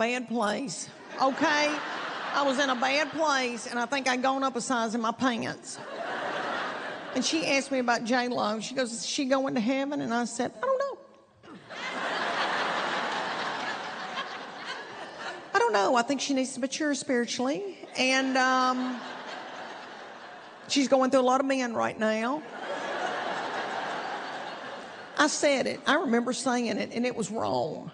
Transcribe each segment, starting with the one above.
bad place, okay? I was in a bad place, and I think I'd gone up a size in my pants. And she asked me about J.Lo. She goes, is she going to heaven? And I said, I don't know. I don't know. I think she needs to mature spiritually. And she's going through a lot of men right now. I said it. I remember saying it, and it was wrong.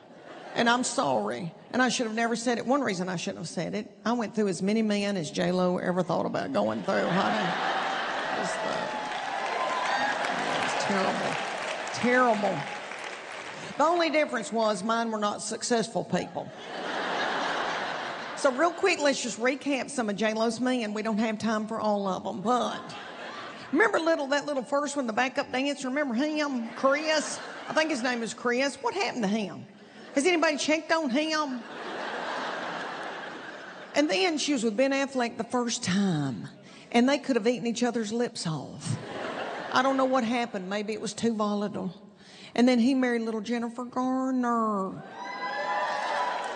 And I'm sorry. And I should have never said it. One reason I shouldn't have said it, I went through as many men as J.Lo ever thought about going through, honey. It was terrible. Terrible. The only difference was mine were not successful people. So real quick, let's just recap some of J.Lo's men. We don't have time for all of them, but remember that little first one, the backup dancer? Remember him, Chris? I think his name is Chris. What happened to him? Has anybody checked on him? And then she was with Ben Affleck the first time, and they could have eaten each other's lips off. I don't know what happened. Maybe it was too volatile. And then he married little Jennifer Garner.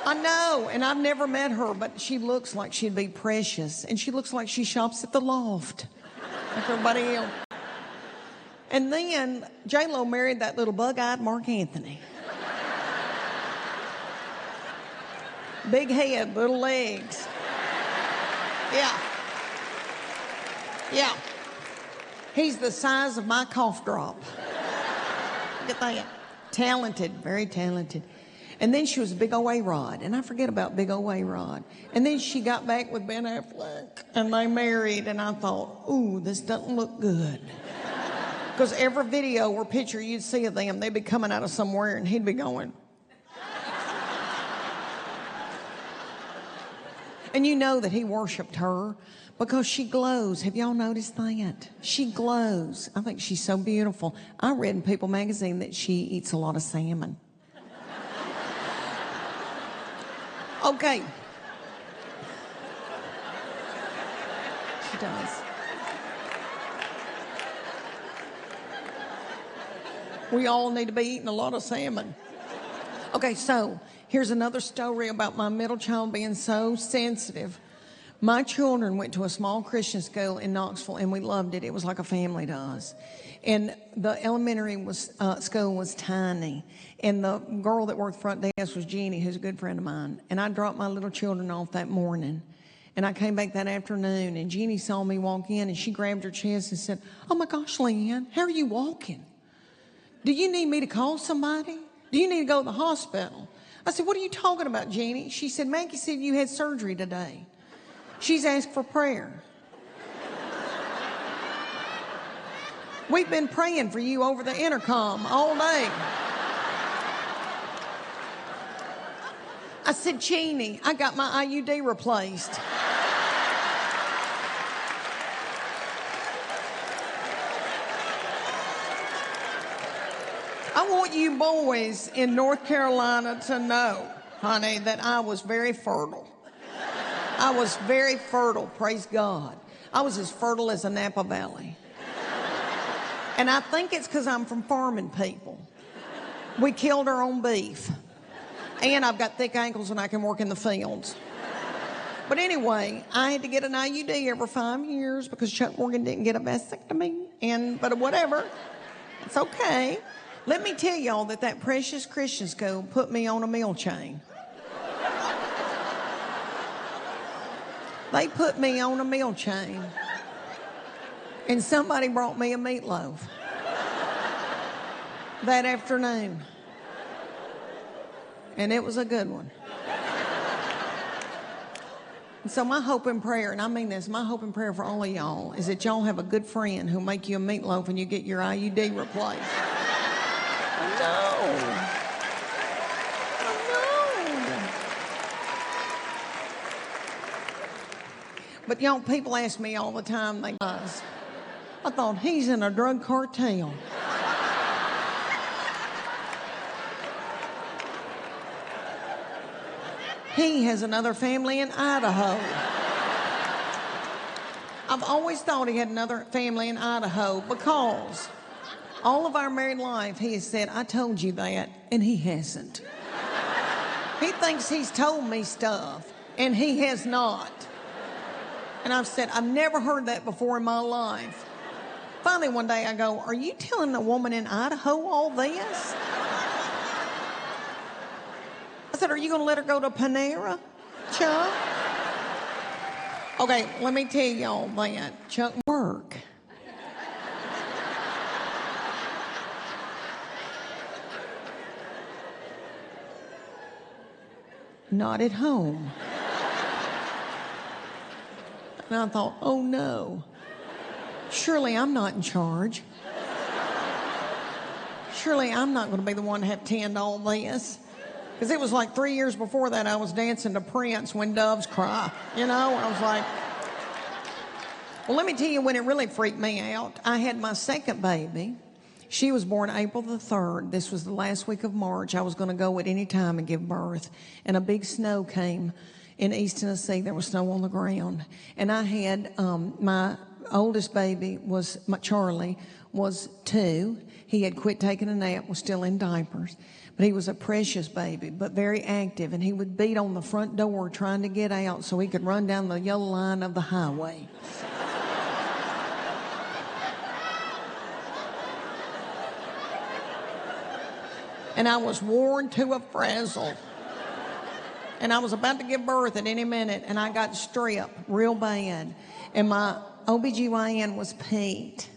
I know, and I've never met her, but she looks like she'd be precious, and she looks like she shops at the Loft, like everybody else. And then J.Lo married that little bug-eyed Mark Anthony. Big head, little legs. Yeah. Yeah. He's the size of my cough drop. Look at that. Talented, very talented. And then she was a big old A-Rod, and I forget about big old A-Rod. And then she got back with Ben Affleck, and they married, and I thought, ooh, this doesn't look good. Because every video or picture you'd see of them, they'd be coming out of somewhere, and he'd be going. And you know that he worshipped her because she glows. Have y'all noticed that? She glows. I think she's so beautiful. I read in People magazine that she eats a lot of salmon. Okay. She does. We all need to be eating a lot of salmon. Okay, so here's another story about my middle child being so sensitive. My children went to a small Christian school in Knoxville, and we loved it. It was like a family to us. And the elementary school was tiny. And the girl that worked front desk was Jeannie, who's a good friend of mine. And I dropped my little children off that morning. And I came back that afternoon, and Jeannie saw me walk in, and she grabbed her chest and said, oh my gosh, Leanne, how are you walking? Do you need me to call somebody? Do you need to go to the hospital? I said, what are you talking about, Jeannie? She said, Maggie said you had surgery today. She's asked for prayer. We've been praying for you over the intercom all day. I said, Jeannie, I got my IUD replaced. I want you boys in North Carolina to know, honey, that I was very fertile. I was very fertile, praise God. I was as fertile as a Napa Valley. And I think it's because I'm from farming people. We killed our own beef. And I've got thick ankles and I can work in the fields. But anyway, I had to get an IUD every 5 years because Chuck Morgan didn't get a vasectomy. But whatever, it's okay. Let me tell y'all that precious Christian school put me on a meal chain. They put me on a meal chain. And somebody brought me a meatloaf that afternoon. And it was a good one. And so my hope and prayer, and I mean this, my hope and prayer for all of y'all is that y'all have a good friend who'll make you a meatloaf and you get your IUD replaced. I know. But y'all, people ask me all the time, they guys, I thought he's in a drug cartel. He has another family in Idaho. I've always thought he had another family in Idaho because all of our married life, he has said, I told you that, and he hasn't. He thinks he's told me stuff, and he has not. And I've said, I've never heard that before in my life. Finally, one day I go, are you telling a woman in Idaho all this? I said, are you going to let her go to Panera, Chuck? Okay, let me tell y'all that. Chuck work. Not at home. And I thought, oh no, surely I'm not in charge. Surely I'm not going to be the one to have to tend all this. Because it was like 3 years before that I was dancing to Prince, When Doves Cry. You know, I was like, well, let me tell you when it really freaked me out. I had my second baby. She was born April the 3rd. This was the last week of March. I was going to go at any time and give birth. And a big snow came in East Tennessee. There was snow on the ground. And I had my oldest baby Charlie was 2. He had quit taking a nap, was still in diapers. But he was a precious baby, but very active. And he would beat on the front door trying to get out so he could run down the yellow line of the highway. And I was worn to a frazzle. And I was about to give birth at any minute, and I got strep real bad. And my OBGYN was Pete,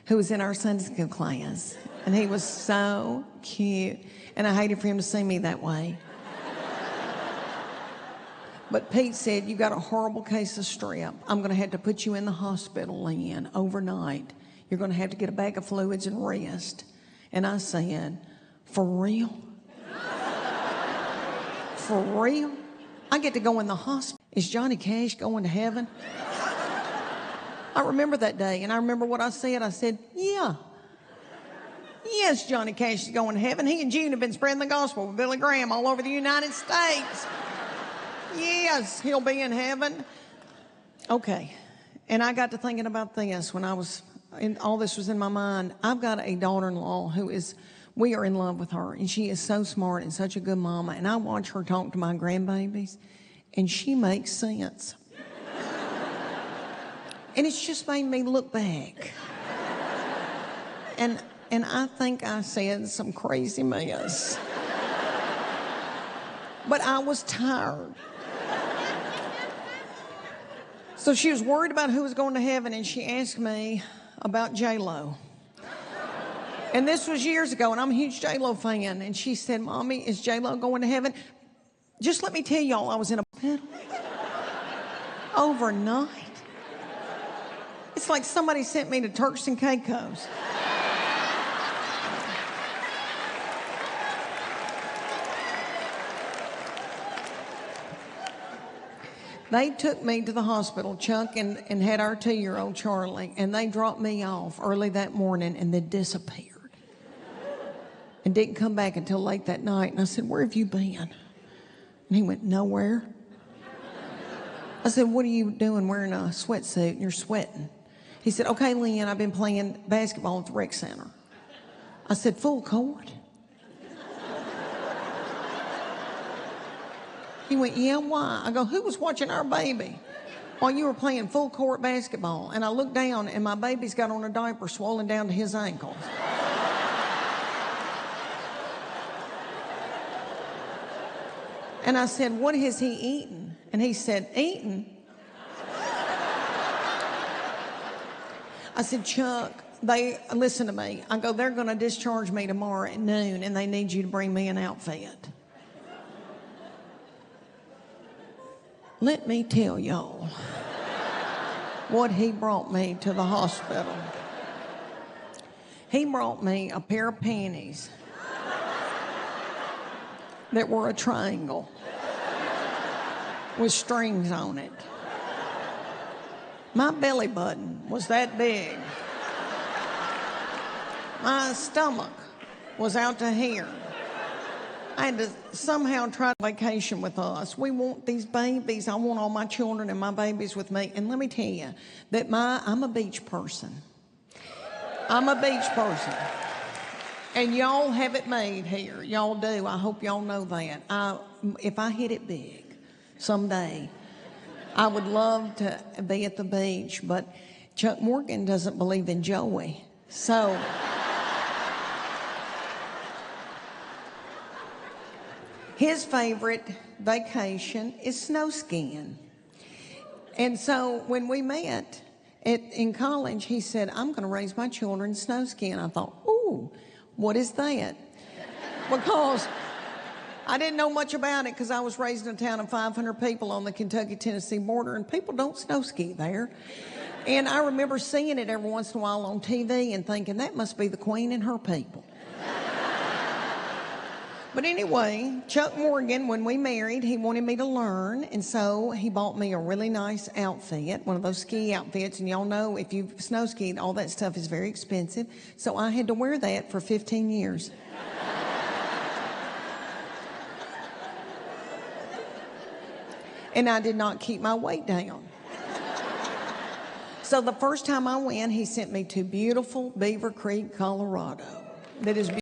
who was in our Sunday school class. And he was so cute. And I hated for him to see me that way. But Pete said, you got a horrible case of strep. I'm going to have to put you in the hospital, Leanne, overnight. You're going to have to get a bag of fluids and rest. And I said, for real? For real? I get to go in the hospital. Is Johnny Cash going to heaven? I remember that day, and I remember what I said. I said, yeah. Yes, Johnny Cash is going to heaven. He and June have been spreading the gospel with Billy Graham all over the United States. Yes, he'll be in heaven. Okay. And I got to thinking about this when all this was in my mind. I've got a daughter-in-law we are in love with her, and she is so smart and such a good mama. And I watch her talk to my grandbabies, and she makes sense. And it's just made me look back. And I think I said some crazy mess. But I was tired. So she was worried about who was going to heaven, and she asked me about J.Lo. And this was years ago, and I'm a huge J.Lo fan. And she said, Mommy, is J.Lo going to heaven? Just let me tell y'all, I was in a hospital overnight. It's like somebody sent me to Turks and Caicos. They took me to the hospital, Chuck, and had our 2-year-old Charlie, and they dropped me off early that morning and then disappeared. And didn't come back until late that night. And I said, where have you been? And he went, nowhere. I said, what are you doing wearing a sweatsuit and you're sweating? He said, okay, Leanne, I've been playing basketball at the rec center. I said, full court? He went, yeah, why? I go, who was watching our baby while you were playing full court basketball? And I looked down, and my baby's got on a diaper swollen down to his ankles. And I said, what has he eaten? And he said, eaten? I said, Chuck, listen to me. I go, they're going to discharge me tomorrow at noon, and they need you to bring me an outfit. Let me tell y'all what he brought me to the hospital. He brought me a pair of panties that were a triangle with strings on it. My belly button was that big. My stomach was out to here. I had to somehow try to vacation with us. We want these babies. I want all my children and my babies with me. And let me tell you that I'm a beach person. I'm a beach person. And y'all have it made here. Y'all do. I hope y'all know that. If I hit it big someday, I would love to be at the beach, but Chuck Morgan doesn't believe in Joey. So his favorite vacation is snow skiing. And so when we met in college, he said, I'm going to raise my children snow skiing. I thought, ooh, what is that? Because I didn't know much about it because I was raised in a town of 500 people on the Kentucky-Tennessee border, and people don't snow ski there. And I remember seeing it every once in a while on TV and thinking, that must be the Queen and her people. But anyway, Chuck Morgan, when we married, he wanted me to learn, and so he bought me a really nice outfit, one of those ski outfits, and y'all know if you've snow skied, all that stuff is very expensive, so I had to wear that for 15 years. And I did not keep my weight down. So the first time I went, he sent me to beautiful Beaver Creek, Colorado. That is